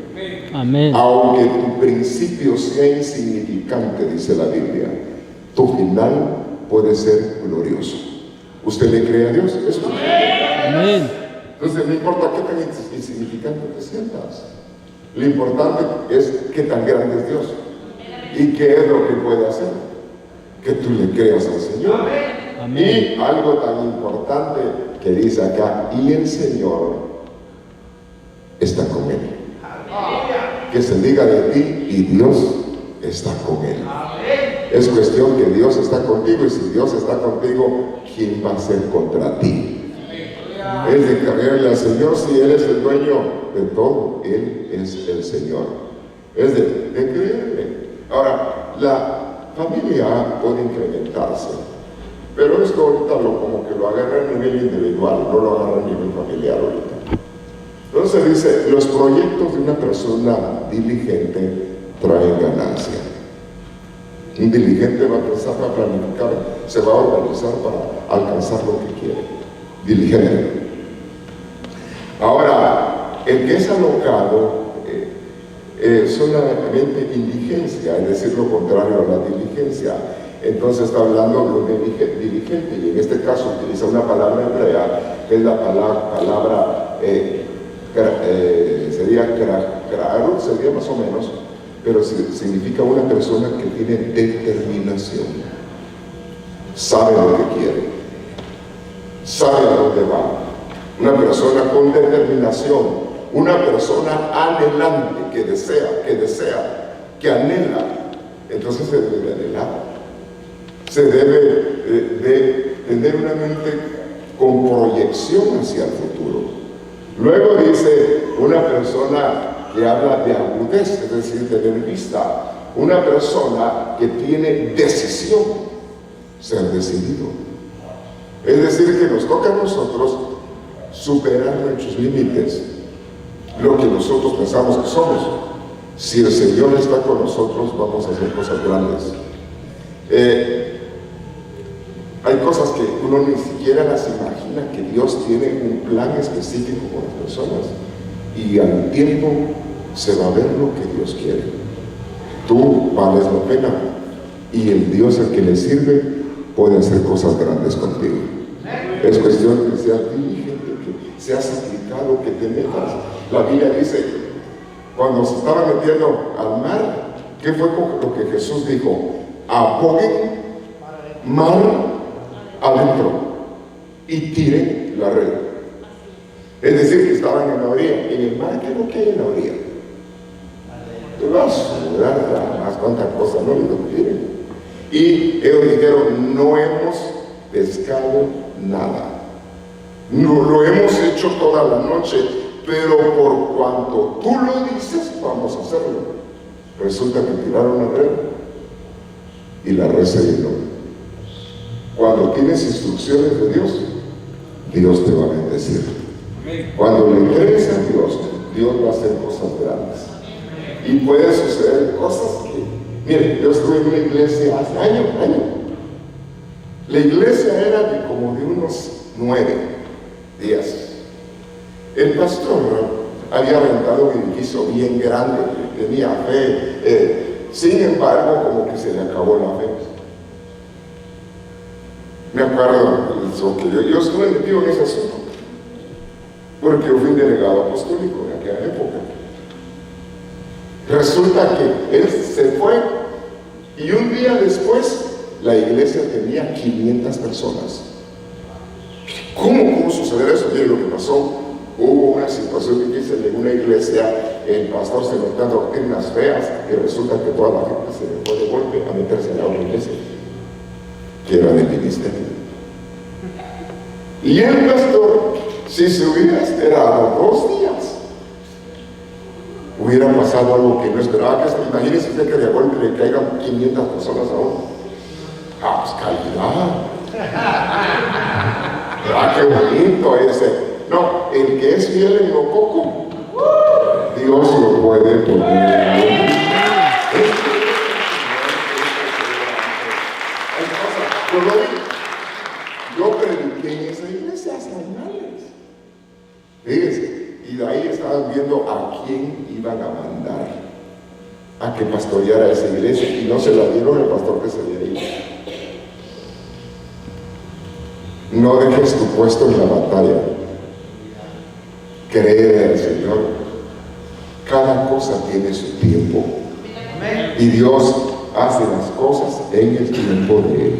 S4: Amén.
S1: Aunque tu principio sea insignificante, dice la Biblia, tu final puede ser glorioso. ¿Usted le cree a Dios? Eso.
S4: Amén.
S1: Entonces no importa qué tan insignificante te sientas. Lo importante es qué tan grande es Dios. ¿Y qué es lo que puede hacer? Que tú le creas al Señor.
S4: Amén.
S1: Y algo tan importante que dice acá, y el Señor está con él. Que se diga de ti, y Dios está con él. Es cuestión que Dios está contigo, y si Dios está contigo, ¿quién va a ser contra ti? Es de creerle al Señor. Si Él es el dueño de todo, Él es el Señor. Es de creerle. Ahora, la familia puede incrementarse, pero esto ahorita como que lo agarra a nivel individual, no lo agarra a nivel familiar ahorita. Entonces dice, los proyectos de una persona diligente traen ganancia. Un diligente va a pensar, va a planificar, se va a organizar para alcanzar lo que quiere. Diligente. Ahora, el que es alocado solamente indigencia, es decir, lo contrario a la diligencia. Entonces está hablando de un diligente, y en este caso utiliza una palabra hebrea, que es la palabra sería kraro, sería más o menos, pero significa una persona que tiene determinación, sabe lo que quiere, sabe a dónde va. Una persona con determinación, una persona anhelante, que desea, que anhela. Entonces se debe de anhelar, se debe de tener una mente con proyección hacia el futuro. Luego dice una persona que habla de agudez, es decir, tener vista, una persona que tiene decisión, ser decidido. Es decir, que nos toca a nosotros superar nuestros límites, lo que nosotros pensamos que somos. Si el Señor está con nosotros, vamos a hacer cosas grandes. Hay cosas que uno ni siquiera las imagina, que Dios tiene un plan específico con las personas, y al tiempo se va a ver lo que Dios quiere. Tú vales la pena, y el Dios al que le sirve puede hacer cosas grandes contigo. Es cuestión que seas diligente, que seas aplicado, que te metas. La Biblia dice, cuando se estaba metiendo al mar, ¿qué fue lo que Jesús dijo? Apoguen mar adentro y tiren la red. Es decir, que estaban en la orilla. En el mar, ¿qué es lo que hay en la orilla? Tú vas a sudar, más cuántas cosas, no lo tiren. Y ellos dijeron, no hemos pescado nada. No lo hemos hecho toda la noche, pero por cuanto tú lo dices, vamos a hacerlo. Resulta que tiraron la red y la red se llenó. Cuando tienes instrucciones de Dios, Dios te va a bendecir. Cuando le crees a Dios, Dios va a hacer cosas grandes. Y puede suceder cosas que, miren, yo estuve en una iglesia hace años. La iglesia era de como de unos 9 días. El pastor había rentado un edificio bien grande, tenía fe, sin embargo, como que se le acabó la fe. Me acuerdo que yo estuve metido en ese asunto, porque yo fui un delegado apostólico en aquella época. Resulta que él se fue, y un día después la iglesia tenía 500 personas. ¿Cómo pudo suceder eso? Miren lo que pasó. Hubo una situación difícil en una iglesia, el pastor se metió a doctrinas feas, y resulta que toda la gente se le fue de golpe a meterse en la otra iglesia, que era del ministerio. Y el pastor, si se hubiera esperado 2 días, hubiera pasado algo que no esperaba. Imagínense usted que de golpe le caigan 500 personas a uno. ¡Ah, pues calidad! ¡Ah, qué bonito ese! No, el que es fiel en lo poco, Dios lo puede poner. Yo prediqué en esa iglesia hace años. Fíjense, y de ahí estaban viendo a quién iban a mandar a que pastoreara esa iglesia, y no se la dieron al pastor que se había ido. No dejes tu puesto en la batalla. Cree al Señor. Cada cosa tiene su tiempo. Y Dios hace las cosas en el tiempo de Él.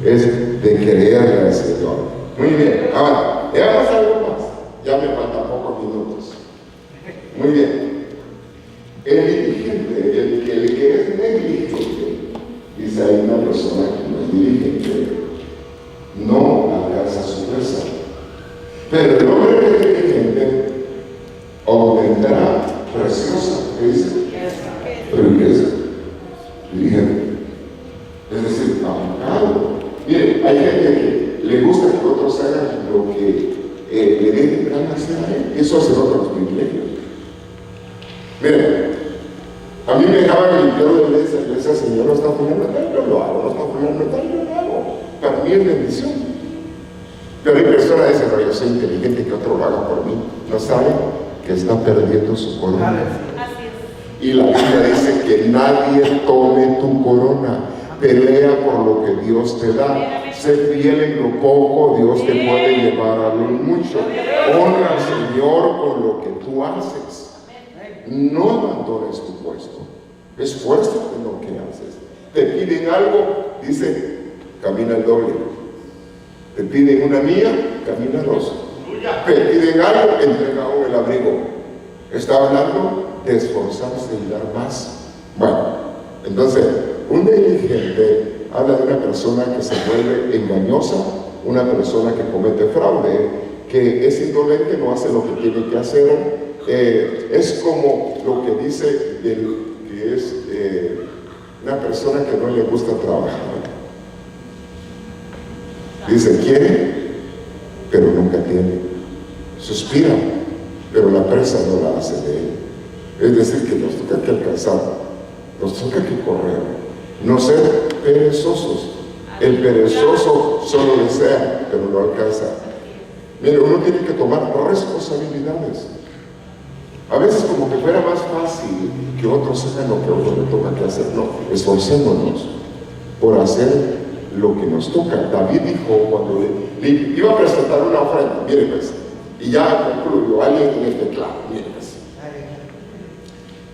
S1: Es de creerle al Señor. Muy bien. Ahora, veamos algo más. Ya me faltan pocos minutos. Muy bien. El diligente, el que es negligente, dice hay una persona que no es diligente, no alcanza su fuerza. Pero el hombre que es diligente obtendrá preciosa, ¿qué dice? Riqueza. Diligente. Es decir, aplicado. Mire, hay gente que le gusta que otros hagan lo que le den ganas de hacer a él. Eso hace otros privilegios. Miren, a mí me dejaban limpiar la iglesia, Señor, no está fundamental, yo lo hago, no está fundamental, yo lo hago. Para mí es bendición. Pero hay personas que dicen, no, yo soy inteligente, que otro lo haga por mí. No saben que está perdiendo su corona.
S3: Así es.
S1: Y la Biblia dice que nadie tome tu corona. Pelea por lo que Dios te da. Sé fiel en lo poco, Dios te puede llevar a lo mucho. Honra al Señor con lo que tú haces. No abandones tu puesto. Esfuérzate en lo que haces. Te piden algo, dice, camina el doble. Te piden una mía, camina dos. Te piden algo, entrega el abrigo. Está hablando de esforzarse y dar más. Bueno, entonces, un negligente habla de una persona que se vuelve engañosa, una persona que comete fraude, que es indolente, no hace lo que tiene que hacer. Es como lo que dice que es una persona que no le gusta trabajar. Dice, quiere, pero nunca tiene. Suspira, pero la presa no la hace de él. Es decir, que nos toca que alcanzar, nos toca que correr, no ser perezosos. El perezoso solo desea, pero no alcanza. Mire, uno tiene que tomar responsabilidades. A veces como que fuera más fácil que otros hagan lo que a uno le toca que hacer. No, esforcémonos por hacer lo que nos toca. David dijo cuando le iba a presentar una ofrenda, mire pues, y ya concluyó alguien en el teclado, mire pues.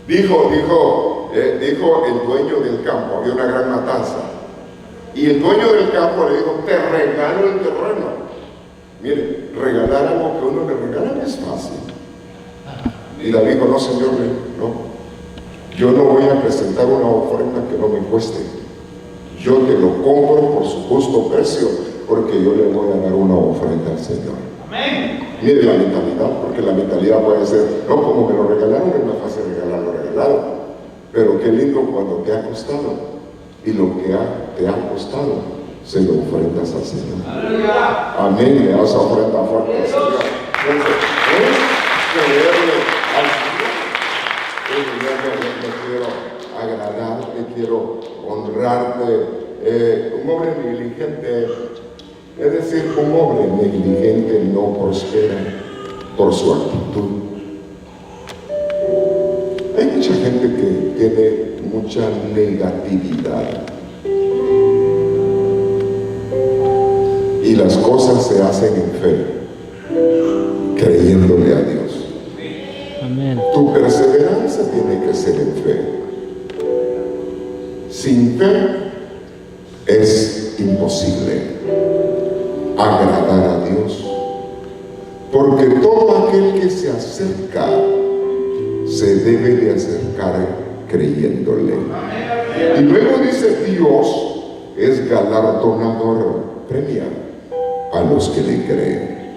S1: Dijo el dueño del campo, había una gran matanza, y el dueño del campo le dijo, te regalo el terreno. Mire, regalar algo que uno le regala no es fácil. Y David dijo, no señor, no, yo no voy a presentar una ofrenda que no me cueste. Yo te lo compro por su justo precio, porque yo le voy a dar una ofrenda al Señor.
S2: Amén.
S1: Mire la mentalidad, porque la mentalidad puede ser, no, como me lo regalaron, es más fácil regalar lo regalado. Pero qué lindo cuando te ha costado, y lo que te ha costado, se lo ofrendas al Señor.
S2: Aleluya.
S1: Amén, le das ofrenda fuerte al Señor. Entonces, creerle al Señor. Me quiero agradar, me quiero honrarte. Un hombre negligente, es decir, un hombre negligente no prospera por su actitud. Hay mucha gente que tiene mucha negatividad y las cosas se hacen en fe, creyéndole a Dios.
S4: Amén.
S1: Tu perseverancia tiene que ser en fe. Sin fe es imposible agradar a Dios, porque todo aquel que se acerca se debe de acercar creyéndole. Y luego dice, Dios es galardonador, premia a los que le creen.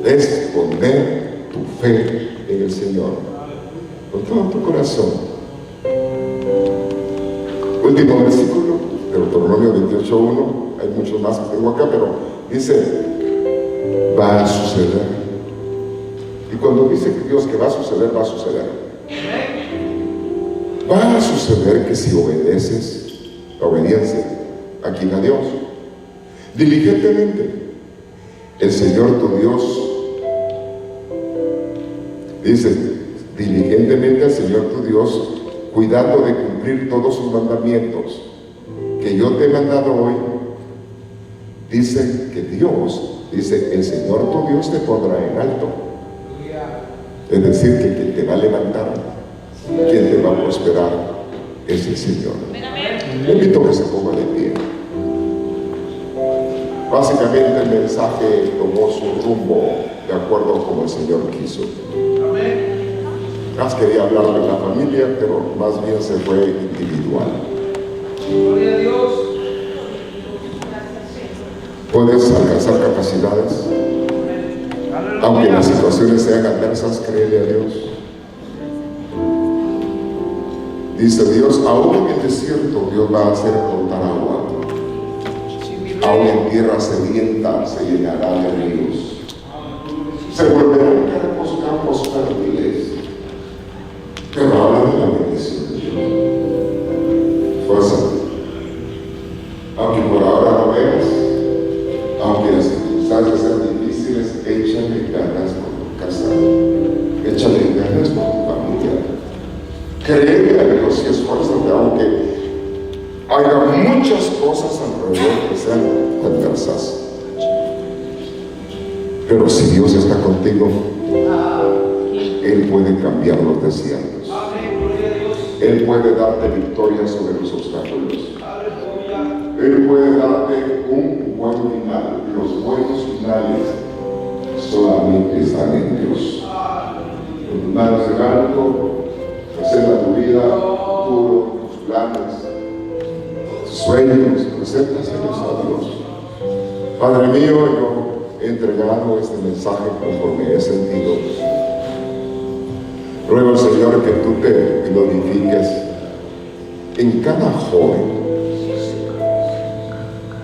S1: Es poner tu fe en el Señor con todo tu corazón. Último versículo, Deuteronomio 28:1. Hay muchos más que tengo acá, pero dice, va a suceder. Y cuando dice Dios que va a suceder, va a suceder. Va a suceder que si obedeces, la obediencia, aquí a Dios, diligentemente, el Señor tu Dios, dice, diligentemente al Señor tu Dios, cuidando de cumplir todos sus mandamientos que yo te he mandado hoy. Dice que Dios, dice, el Señor tu Dios te pondrá en alto. Es decir, que quien te va a levantar, quien te va a prosperar, es el Señor. Le invito a que se ponga de pie. Básicamente el mensaje tomó su rumbo de acuerdo como el Señor quiso. Más quería hablar de la familia, pero más bien se fue individual.
S2: Gloria a Dios.
S1: Puedes alcanzar capacidades, aunque las situaciones sean adversas, créele a Dios. Dice Dios, aún en el desierto Dios va a hacer brotar agua. Aún en tierra sedienta se llenará de ríos. Se volverán campos fértiles. Pero habla de la bendición de Dios. Fuerza. Aunque por ahora no veas, aunque las circunstancias sean difíciles, échale ganas por tu casa. Échale ganas por tu familia. Créeme a Dios y esfuérzate, aunque haya muchas cosas alrededor que sean adversas. Pero si Dios está contigo, Él puede cambiar los desiertos. Él puede darte victoria sobre los obstáculos. Él puede darte un buen final. Los buenos finales solamente están en Dios. Con tus manos en alto, presenta tu vida, tu futuro, tus planes, tus sueños, preséntaselos a Dios. Padre mío, yo he entregado este mensaje conforme he sentido. Ruego al Señor que tú te glorifiques en cada joven.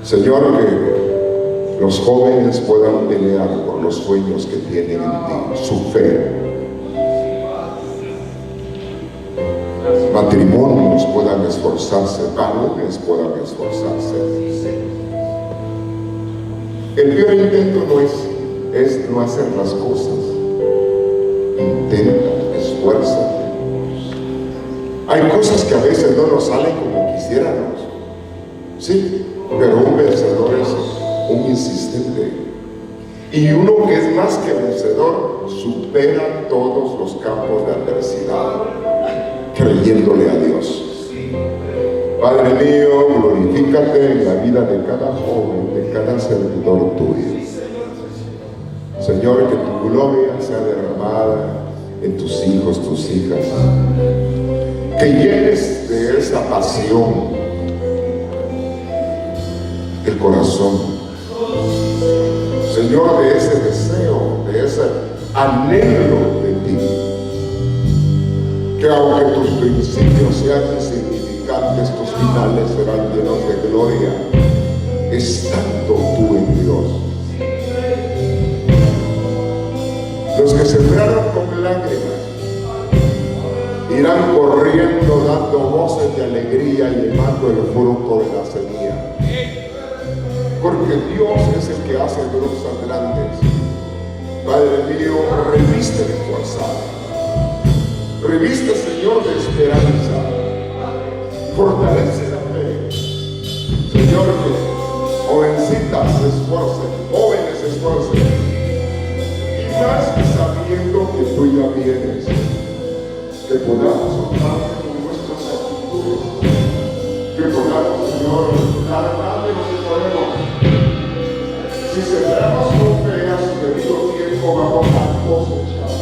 S1: Señor, que los jóvenes puedan pelear por los sueños que tienen en ti, su fe. Matrimonios puedan esforzarse, varones puedan esforzarse. El peor intento es no hacer las cosas. Intenta, esfuérzate. Hay cosas que a veces no nos salen como quisiéramos. Sí, pero un vencedor es un insistente. Y uno que es más que vencedor supera todos los campos de adversidad, creyéndole a Dios. Padre mío, glorifícate en la vida de cada joven, de cada servidor tuyo. Señor, que tu gloria sea derramada en tus hijos, tus hijas. Que llenes de esa pasión el corazón. Señor, de ese deseo, de ese anhelo de ti. Que aunque tus principios sean insignificantes, tus finales serán llenos de gloria, estando tú en Dios. Los que sembraron con lágrimas irán corriendo dando voces de alegría, llevando el fruto de la semilla. Porque Dios es el que hace cosas grandes. Padre mío, reviste de fuerza. Reviste, Señor, de esperanza. Fortalece la fe. Señor, que jovencitas se esfuercen, jóvenes se esfuercen. Y más sabiendo que tú ya vienes, que podamos honrar con nuestras actitudes, que podamos, Señor, dar más de lo que podemos. Si sembramos con fe a su debido tiempo, vamos a cosechar.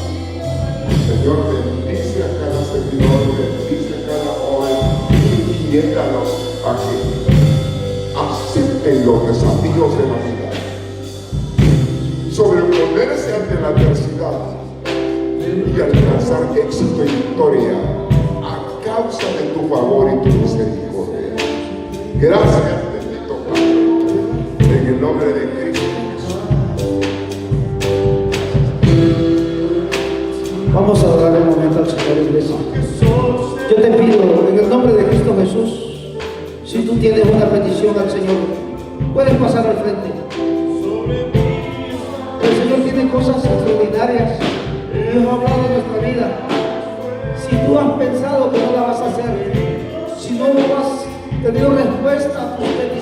S1: Señor, bendice a cada servidor, bendice a cada joven, inquiétalos a que acepten los desafíos de la vida, sobreponerse ante la adversidad y alcanzar éxito y victoria a causa de tu favor y tu misericordia. Gracias, bendito Padre, en el nombre de Cristo Jesús.
S5: Vamos a orar un momento al Señor, iglesia. Yo te pido, en el nombre de Cristo Jesús, si tú tienes una petición al Señor, puedes pasar al frente. áreas. Dios ha hablado en nuestra vida. Si tú has pensado que no la vas a hacer, si no has tenido respuesta a tus peticiones,